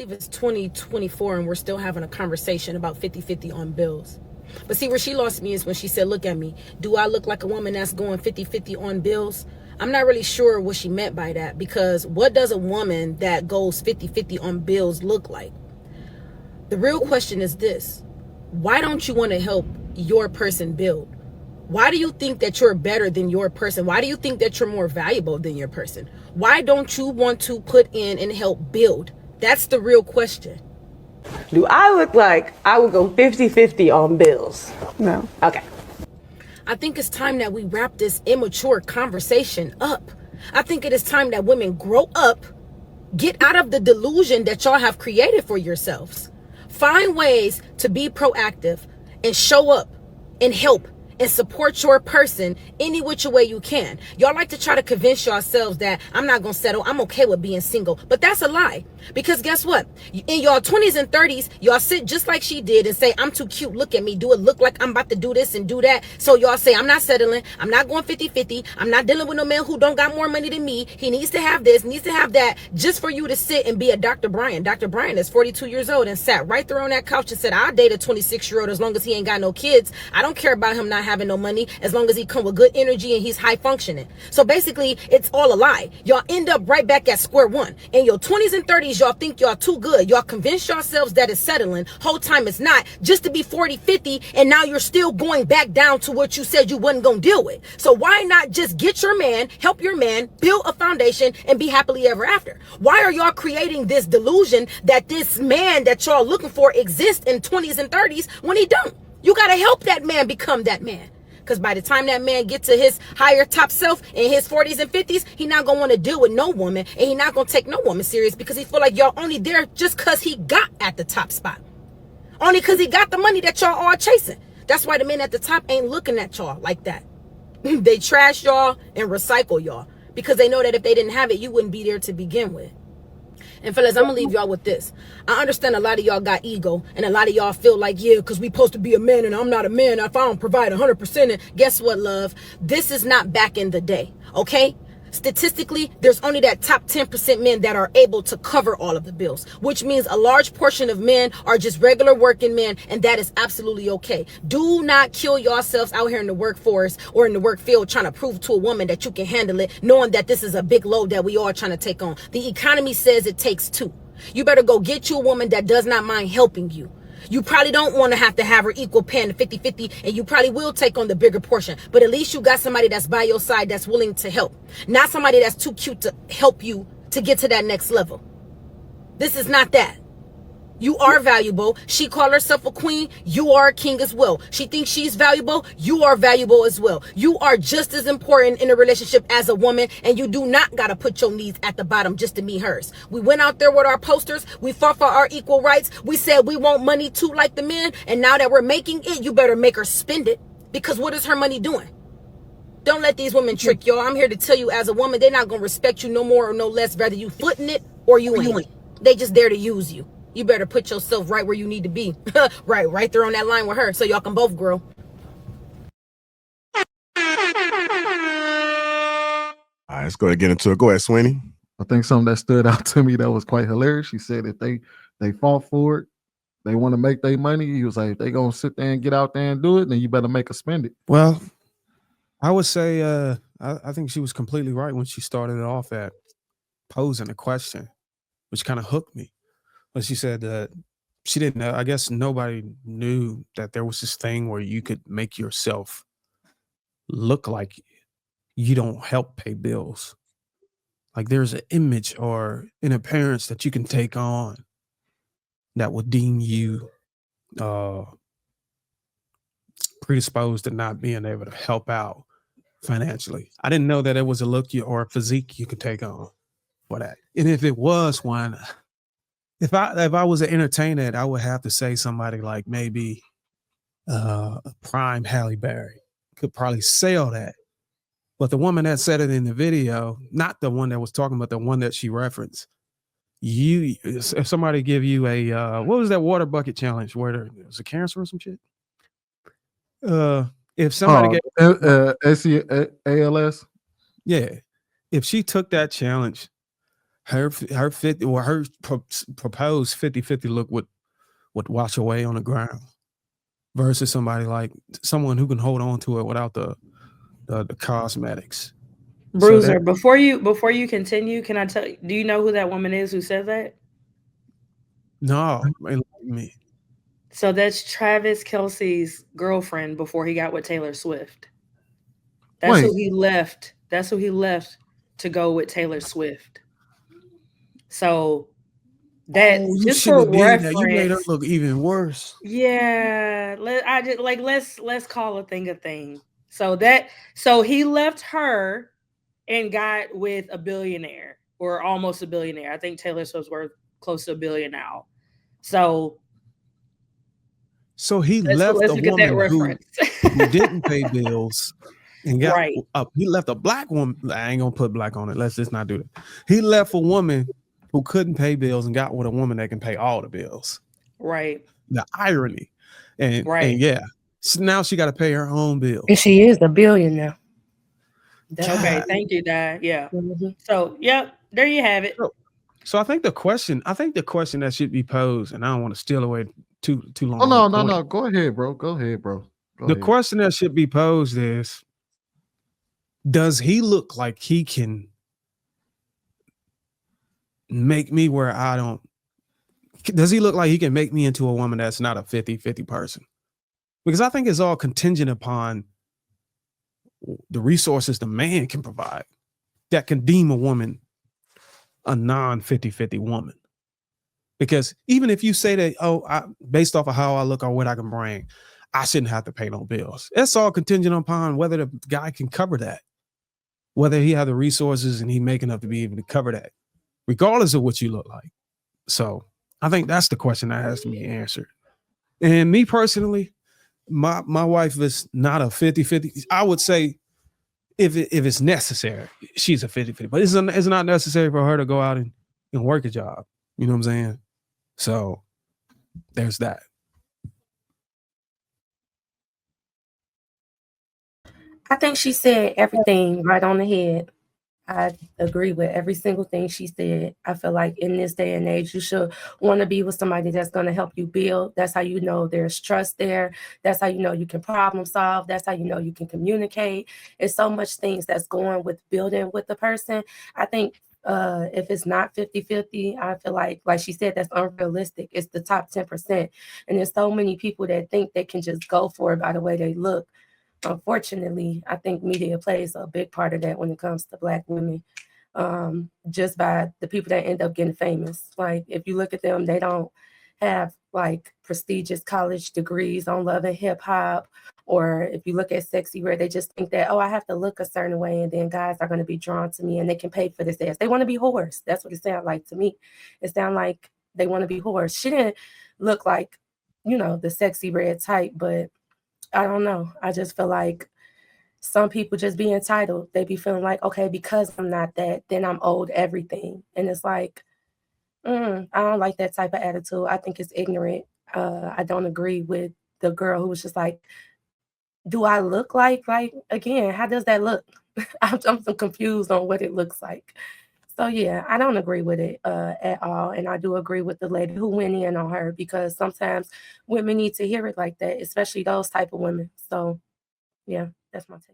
believe it's 2024 and we're still having a conversation about 50-50 on bills. But see, where she lost me is when she said, look at me. Do I look like a woman that's going 50-50 on bills? I'm not really sure what she meant by that, because what does a woman that goes 50-50 on bills look like? The real question is this. Why don't you want to help your person build? Why do you think that you're better than your person? Why do you think that you're more valuable than your person? Why don't you want to put in and help build? That's the real question. Do I look like I would go 50-50 on bills? No. Okay. I think it's time that we wrap this immature conversation up. I think it is time that women grow up, get out of the delusion that y'all have created for yourselves. Find ways to be proactive and show up and help and support your person any which way you can. Y'all like to try to convince yourselves that I'm not gonna settle, I'm okay with being single, but that's a lie. Because guess what? In y'all 20s and 30s, y'all sit just like she did and say, I'm too cute, look at me, do it look like I'm about to do this and do that. So y'all say, I'm not settling, I'm not going 50-50, I'm not dealing with no man who don't got more money than me, he needs to have this, needs to have that, just for you to sit and be a Dr. Brian. Dr. Brian is 42 years old and sat right there on that couch and said, I'll date a 26-year-old as long as he ain't got no kids. I don't care about him not having no money as long as he come with good energy and he's high functioning. So basically, it's all a lie. Y'all end up right back at square one. In your 20s and 30s, y'all think y'all too good. Y'all convince yourselves that it's settling. Whole time it's not, just to be 40-50, and now you're still going back down to what you said you wasn't gonna deal with. So why not just get your man, help your man, build a foundation, and be happily ever after? Why are y'all creating this delusion that this man that y'all looking for exists in 20s and 30s when he don't? You gotta help that man become that man. Because by the time that man gets to his higher top self in his 40s and 50s, he not going to want to deal with no woman, and he not going to take no woman serious, because he feel like y'all only there just because he got at the top spot. Only because he got the money that y'all are chasing. That's why the men at the top ain't looking at y'all like that. They trash y'all and recycle y'all, because they know that if they didn't have it, you wouldn't be there to begin with. And fellas, I'm gonna leave y'all with this. I understand a lot of y'all got ego, and a lot of y'all feel like, yeah, because we supposed to be a man and I'm not a man if I don't provide 100%. And guess what, love? This is not back in the day, okay? Statistically, there's only that top 10% men that are able to cover all of the bills, which means a large portion of men are just regular working men, and that is absolutely okay. Do not kill yourselves out here in the workforce or in the work field trying to prove to a woman that you can handle it, knowing that this is a big load that we all trying to take on. The economy says it takes two. You better go get you a woman that does not mind helping you. You probably don't want to have her equal paying the 50-50, and you probably will take on the bigger portion. But at least you got somebody that's by your side that's willing to help. Not somebody that's too cute to help you to get to that next level. This is not that. You are valuable. She called herself a queen. You are a king as well. She thinks she's valuable. You are valuable as well. You are just as important in a relationship as a woman, and you do not got to put your needs at the bottom just to meet hers. We went out there with our posters. We fought for our equal rights. We said we want money too like the men, and now that we're making it, you better make her spend it, because what is her money doing? Don't let these women trick y'all. I'm here to tell you, as a woman, they're not going to respect you no more or no less, whether you footing it or you ain't. They just there to use you. You better put yourself right where you need to be. right there on that line with her, so y'all can both grow. All right, let's go ahead and get into it. Go ahead, Sweeney. I think something that stood out to me that was quite hilarious. She said if they fought for it, they want to make their money. He was like, if they gonna sit there and get out there and do it, then you better make her spend it. Well, I would say I think she was completely right when she started it off at posing a question, which kind of hooked me. But she said that she didn't know. I guess nobody knew that there was this thing where you could make yourself look like you don't help pay bills. Like there's an image or an appearance that you can take on that would deem you predisposed to not being able to help out financially. I didn't know that it was a look or a physique you could take on for that. And if it was one, if I was to entertain it, I would have to say somebody like maybe a prime Halle Berry could probably sell that. But the woman that said it in the video, not the one that was talking about, the one that she referenced, if somebody give you a what was that water bucket challenge where there was a cancer or some shit? If somebody ALS, yeah, if she took that challenge her 50 or her proposed 50-50 look would wash away on the ground versus somebody like someone who can hold on to it without the cosmetics. Bruiser, before you continue, can I tell you, do you know who that woman is who said that? No, me. So that's Travis Kelce's girlfriend before he got with Taylor Swift. That's who he left. That's who he left to go with Taylor Swift. So that just for reference, you made her look even worse. Yeah, let's call a thing a thing. So he left her and got with a billionaire or almost a billionaire. I think Taylor Swift's worth close to $1 billion now. So he left a woman who didn't pay bills and got right. He left a black woman. I ain't gonna put black on it. Let's just not do that. He left a woman who couldn't pay bills and got with a woman that can pay all the bills. Right. The irony. And yeah. So now she got to pay her own bills. And she is a billionaire. Okay, thank you, Dad. Yeah. Mm-hmm. So, yep, there you have it. So I think the question that should be posed, and I don't want to steal away too long. Oh no. Go ahead, bro. The question that should be posed is, does he look like he can make me where I don't? Does he look like he can make me into a woman that's not a 50-50 person? Because I think it's all contingent upon the resources the man can provide that can deem a woman a non-50-50 woman. Because even if you say that, based off of how I look or what I can bring, I shouldn't have to pay no bills. It's all contingent upon whether the guy can cover that, whether he have the resources and he make enough to be able to cover that, regardless of what you look like. So I think that's the question that has to be answered. And me personally, my wife is not a 50-50. I would say if it's necessary, she's a 50-50. But it's not necessary for her to go out and work a job. You know what I'm saying? So there's that. I think she said everything right on the head. I agree with every single thing she said. I feel like in this day and age, you should want to be with somebody that's going to help you build. That's how you know there's trust there. That's how you know you can problem solve. That's how you know you can communicate. It's so much things that's going with building with the person. I think if it's not 50-50, I feel like she said, that's unrealistic. It's the top 10%. And there's so many people that think they can just go for it by the way they look. Unfortunately, I think media plays a big part of that when it comes to Black women, just by the people that end up getting famous. Like, if you look at them, they don't have prestigious college degrees on Love and Hip Hop, or if you look at Sexy Red, they just think that, I have to look a certain way and then guys are going to be drawn to me and they can pay for this ass. They want to be whores. That's what it sounds like to me. It sounds like they want to be whores. She didn't look like, the Sexy Red type, but I don't know. I just feel like some people just be entitled. They be feeling like, okay, because I'm not that, then I'm owed everything. And it's like, I don't like that type of attitude. I think it's ignorant. I don't agree with the girl who was just like, do I look like, again, how does that look? I'm so confused on what it looks like. So, yeah, I don't agree with it at all. And I do agree with the lady who went in on her, because sometimes women need to hear it like that, especially those type of women. So, yeah, that's my take.